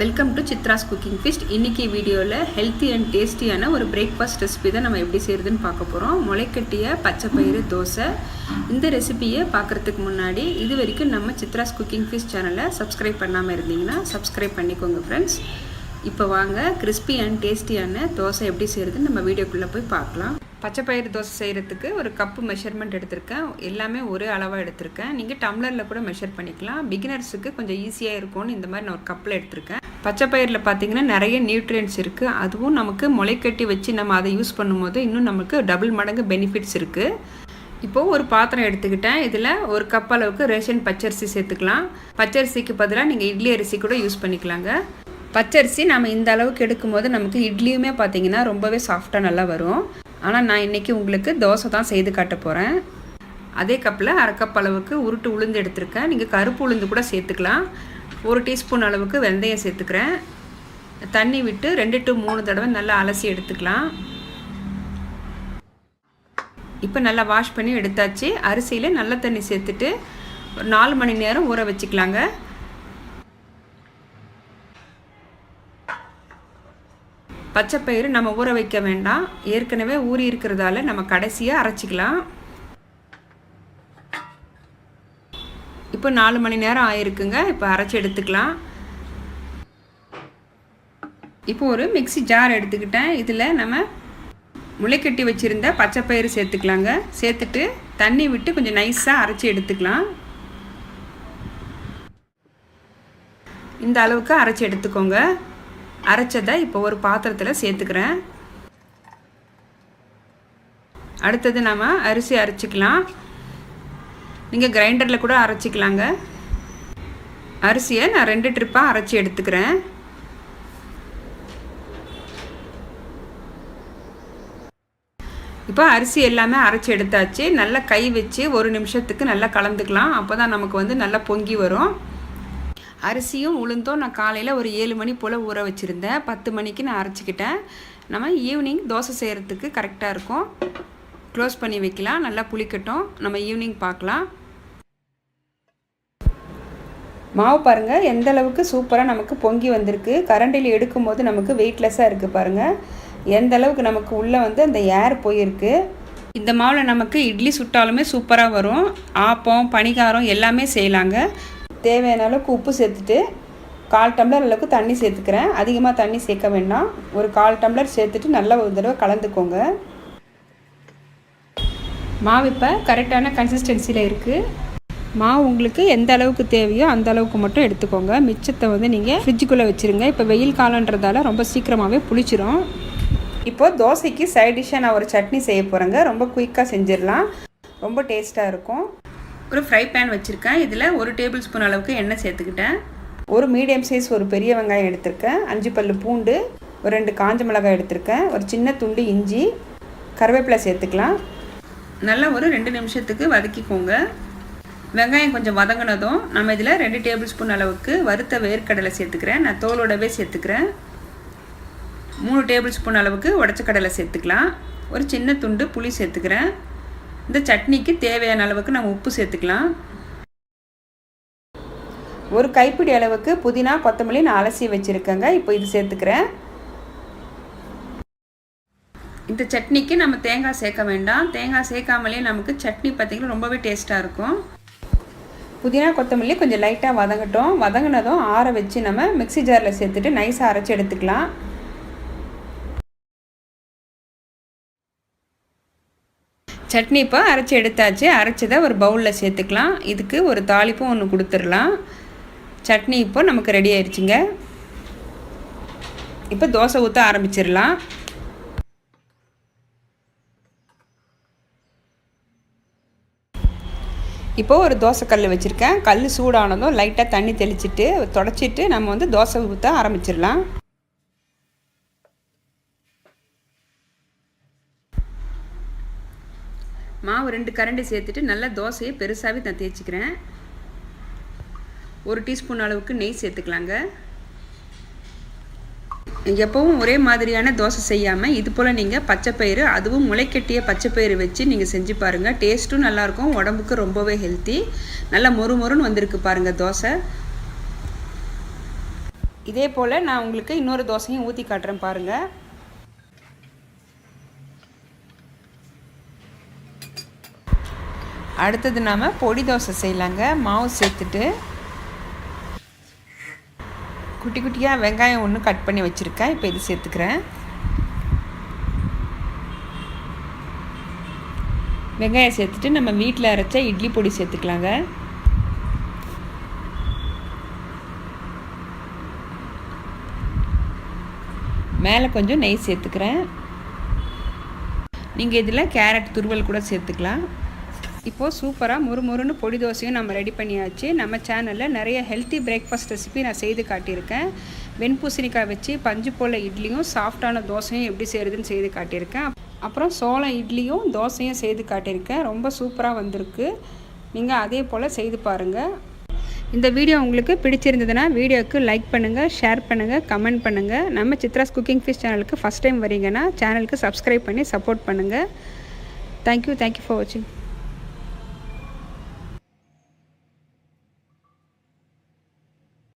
Welcome to Chitra's cooking feast. இன்றைக்கி வீடியோவில் healthy and டேஸ்டியான ஒரு பிரேக்ஃபாஸ்ட் ரெசிபி தான் நம்ம எப்படி செய்கிறதுன்னு பார்க்க போகிறோம். முளைக்கட்டிய பச்சைப்பயிறு தோசை. இந்த ரெசிபியை பார்க்குறதுக்கு முன்னாடி இது வரைக்கும் நம்ம சித்ராஸ் குக்கிங் ஃபீஸ்ட் சேனலை சப்ஸ்கிரைப் பண்ணாமல் இருந்தீங்கன்னா சப்ஸ்கிரைப் பண்ணிக்கோங்க ஃப்ரெண்ட்ஸ். இப்போ வாங்க கிறிஸ்பி அண்ட் டேஸ்டியான தோசை எப்படி செய்கிறதுன்னு நம்ம வீடியோக்குள்ளே போய் பார்க்கலாம். பச்சைப்பயிறு தோசை செய்கிறதுக்கு ஒரு கப்பு மெஷர்மெண்ட் எடுத்திருக்கேன். எல்லாமே ஒரே அளவாக எடுத்திருக்கேன். நீங்கள் டம்ளரில் கூட மெஷர் பண்ணிக்கலாம். பிகினர்ஸுக்கு கொஞ்சம் ஈஸியாக இருக்கும்னு இந்த மாதிரி நான் ஒரு கப்பில் எடுத்திருக்கேன். பச்சைப்பயிரில் பார்த்திங்கன்னா நிறைய நியூட்ரியன்ட்ஸ் இருக்குது. அதுவும் நமக்கு முளைக்கட்டி வச்சு நம்ம அதை யூஸ் பண்ணும்போது இன்னும் நமக்கு டபுள் மடங்கு பெனிஃபிட்ஸ் இருக்குது. இப்போது ஒரு பாத்திரம் எடுத்துக்கிட்டேன். இதில் ஒரு கப் அளவுக்கு ரேஷன் பச்சரிசி சேர்த்துக்கலாம். பச்சரிசிக்கு பதிலாக நீங்கள் இட்லி அரிசி கூட யூஸ் பண்ணிக்கலாங்க. பச்சரிசி நம்ம இந்த அளவுக்கு எடுக்கும்போது நமக்கு இட்லியுமே பார்த்திங்கன்னா ரொம்பவே சாஃப்டாக நல்லா வரும். ஆனால் நான் இன்றைக்கி உங்களுக்கு தோசை தான் செய்து காட்ட போகிறேன். அதே கப்பில் அரை கப் அளவுக்கு உருட்டு உளுந்து எடுத்துருக்கேன். நீங்கள் கருப்பு உளுந்து கூட சேர்த்துக்கலாம். 1 டீஸ்பூன் அளவுக்கு வெந்தயம் சேர்த்துக்கிறேன். தண்ணி விட்டு 2 to 3 தடவை நல்லா அலசி எடுத்துக்கலாம். இப்போ நல்லா வாஷ் பண்ணி எடுத்தாச்சு. அரிசியில் நல்ல தண்ணி சேர்த்துட்டு ஒரு 4 மணி நேரம் ஊற வச்சுக்கலாங்க. பச்சைப்பயிறு நம்ம ஊற வைக்க வேண்டாம், ஏற்கனவே ஊறி இருக்கிறதால நம்ம கடைசியாக அரைச்சிக்கலாம். இப்போ 4 மணி நேரம் ஆயிருக்குங்க. இப்போ அரைச்சி எடுத்துக்கலாம். இப்போ ஒரு மிக்ஸி ஜார் எடுத்துக்கிட்டேன். இதில் நம்ம முளைக்கட்டி வச்சுருந்த பச்சைப்பயிறு சேர்த்துக்கலாங்க. சேர்த்துட்டு தண்ணி விட்டு கொஞ்சம் நைஸாக அரைச்சி எடுத்துக்கலாம். இந்த அளவுக்கு அரைச்சி எடுத்துக்கோங்க. அரைச்சதை இப்போ ஒரு பாத்திரத்தில் சேர்த்துக்கிறேன். அடுத்தது நம்ம அரிசி அரைச்சிக்கலாம். நீங்கள் கிரைண்டரில் கூட அரைச்சிக்கலாங்க. அரிசியை நான் 2 ட்ரிப்பாக அரைச்சி எடுத்துக்கிறேன். இப்போ அரிசி எல்லாமே அரைச்சி எடுத்தாச்சு. நல்லா கை வச்சு 1 நிமிஷத்துக்கு நல்லா கலந்துக்கலாம். அப்போ தான் நமக்கு நல்லா பொங்கி வரும். அரிசியும் உளுந்தும் நான் காலையில் ஒரு 7 மணி போல் ஊற வச்சுருந்தேன். 10 மணிக்கு நான் அரைச்சிக்கிட்டேன். நம்ம ஈவினிங் தோசை செய்கிறதுக்கு கரெக்டாக இருக்கும். க்ளோஸ் பண்ணி வைக்கலாம். நல்லா புளிக்கட்டும். நம்ம ஈவினிங் பார்க்கலாம். மாவு பாருங்கள் எந்த அளவுக்கு சூப்பராக நமக்கு பொங்கி வந்திருக்கு. கரண்டில் எடுக்கும்போது நமக்கு வெயிட்லெஸ்ஸாக இருக்குது பாருங்கள். எந்த அளவுக்கு நமக்கு உள்ளே அந்த ஏர் போயிருக்கு. இந்த மாவில் நமக்கு இட்லி சுட்டாலுமே சூப்பராக வரும். ஆப்பம் பணிகாரம் எல்லாமே செய்யலாங்க. தேவையான அளவுக்கு உப்பு சேர்த்துட்டு 1/4 டம்ளர் அளவுக்கு தண்ணி சேர்த்துக்கிறேன். அதிகமாக தண்ணி சேர்க்க வேண்டாம். ஒரு 1/4 டம்ளர் சேர்த்துட்டு நல்லா ஒரு தடவை கலந்துக்கோங்க. மாவு இப்போ கரெக்டான கன்சிஸ்டன்சியில் இருக்குது. மாவு உங்களுக்கு எந்த அளவுக்கு தேவையோ அந்த அளவுக்கு மட்டும் எடுத்துக்கோங்க. மிச்சத்தை நீங்கள் ஃப்ரிட்ஜுக்குள்ளே வச்சுருங்க. இப்போ வெயில் காலன்றதால ரொம்ப சீக்கிரமாகவே புளிச்சிரும். இப்போது தோசைக்கு சைட் டிஷ்ஷாக நான் ஒரு சட்னி செய்ய போகிறேங்க. ரொம்ப குயிக்காக செஞ்சிடலாம். ரொம்ப டேஸ்ட்டாக இருக்கும். ஒரு ஃப்ரை பேன் வச்சுருக்கேன். இதில் 1 டேபிள் ஸ்பூன் அளவுக்கு எண்ணெய் சேர்த்துக்கிட்டேன். ஒரு மீடியம் சைஸ் ஒரு பெரிய வெங்காயம் எடுத்திருக்கேன். 5 பல்லு பூண்டு, ஒரு 2 காஞ்ச மிளகாய் எடுத்திருக்கேன். ஒரு சின்ன துண்டு இஞ்சி, கருவேப்பிலை சேர்த்துக்கலாம். நல்லா ஒரு 2 நிமிஷத்துக்கு வதக்கிக்கோங்க. வெங்காயம் கொஞ்சம் வதங்கினதும் நம்ம இதில் 2 டேபிள் ஸ்பூன் அளவுக்கு வறுத்த வேர்க்கடலை சேர்த்துக்கிறேன். நான் தோலோடவே சேர்த்துக்கிறேன். 3 டேபிள் ஸ்பூன் அளவுக்கு உடச்ச கடலை சேர்த்துக்கலாம். ஒரு சின்ன துண்டு புளி சேர்த்துக்கிறேன். இந்த சட்னிக்கு தேவையான அளவுக்கு நம்ம உப்பு சேர்த்துக்கலாம். ஒரு கைப்பிடி அளவுக்கு புதினா கொத்தமல்லி நான் அலசி வச்சுருக்கேங்க. இப்போ இது சேர்த்துக்கிறேன். இந்த சட்னிக்கு நம்ம தேங்காய் சேர்க்க வேண்டாம். தேங்காய் சேர்க்காமலே நமக்கு சட்னி பார்த்திங்கன்னா ரொம்பவே டேஸ்ட்டாக இருக்கும். புதினா கொத்தமல்லி கொஞ்சம் லைட்டாக வதங்கட்டும். வதங்கினதும் ஆற வச்சு நம்ம மிக்ஸி ஜாரில் சேர்த்துட்டு நைஸாக அரைச்சி எடுத்துக்கலாம். சட்னி இப்போ அரைச்சி எடுத்தாச்சு. அரைச்சதை ஒரு பவுலில் சேர்த்துக்கலாம். இதுக்கு ஒரு தாளிப்பும் ஒன்று கொடுத்துடலாம். சட்னி இப்போ நமக்கு ரெடி ஆயிடுச்சுங்க. இப்போ தோசை ஊற்ற ஆரம்பிச்சிடலாம். இப்போது ஒரு தோசை கல் வச்சுருக்கேன். கல் சூடானதும் லைட்டாக தண்ணி தெளிச்சிட்டு தொடச்சிட்டு நம்ம தோசை ஊற்ற ஆரம்பிச்சிடலாம். மாவு 2 கரண்டி சேர்த்துட்டு நல்லா தோசையை பெருசாகவே நான் தேய்ச்சிக்கிறேன். 1 டீஸ்பூன் அளவுக்கு நெய் சேர்த்துக்கலாங்க. எப்போவும் ஒரே மாதிரியான தோசை செய்யாமல் இது போல் நீங்கள் பச்சைப்பயிறு, அதுவும் முளைக்கட்டிய பச்சைப்பயிறு வச்சு நீங்கள் செஞ்சு பாருங்கள். டேஸ்ட்டும் நல்லாயிருக்கும், உடம்புக்கு ரொம்பவே ஹெல்த்தி. நல்லா மொறு மொறுன்னு வந்திருக்கு பாருங்கள் தோசை. இதே போல் நான் உங்களுக்கு இன்னொரு தோசையும் ஊற்றி காட்டுறேன் பாருங்கள். அடுத்தது நாம் பொடி தோசை செய்யலாங்க. மாவு சேர்த்துட்டு குட்டி குட்டியாக வெங்காயம் ஒன்று கட் பண்ணி வச்சுருக்கேன். இப்போ இது சேர்த்துக்கிறேன். வெங்காயம் சேர்த்துட்டு நம்ம வீட்டில் அரைச்ச இட்லி பொடி சேர்த்துக்கலாங்க. மேலே கொஞ்சம் நெய் சேர்த்துக்கிறேன். நீங்கள் இதில் கேரட் துருவல் கூட சேர்த்துக்கலாம். இப்போது சூப்பராக முறுமுறுன்னு பொடி தோசையும் நம்ம ரெடி பண்ணியாச்சு. நம்ம சேனலில் நிறைய ஹெல்த்தி பிரேக்ஃபாஸ்ட் ரெசிபி நான் செய்து காட்டியிருக்கேன். வெண்பூசணிக்காய் வச்சு பஞ்சு போல் இட்லியும் சாஃப்டான தோசையும் எப்படி செய்கிறதுன்னு செய்து காட்டியிருக்கேன். அப்புறம் சோளம் இட்லியும் தோசையும் செய்து காட்டியிருக்கேன். ரொம்ப சூப்பராக வந்திருக்கு. நீங்கள் அதே போல் செய்து பாருங்கள். இந்த வீடியோ உங்களுக்கு பிடிச்சிருந்ததுன்னா வீடியோவுக்கு லைக் பண்ணுங்கள், ஷேர் பண்ணுங்கள், கமெண்ட் பண்ணுங்கள். நம்ம சித்ராஸ் குக்கிங் ஃபிஷ் சேனலுக்கு ஃபஸ்ட் டைம் வரீங்கன்னா சேனலுக்கு சப்ஸ்கிரைப் பண்ணி சப்போர்ட் பண்ணுங்கள். தேங்க்யூ ஃபார் வாட்சிங்.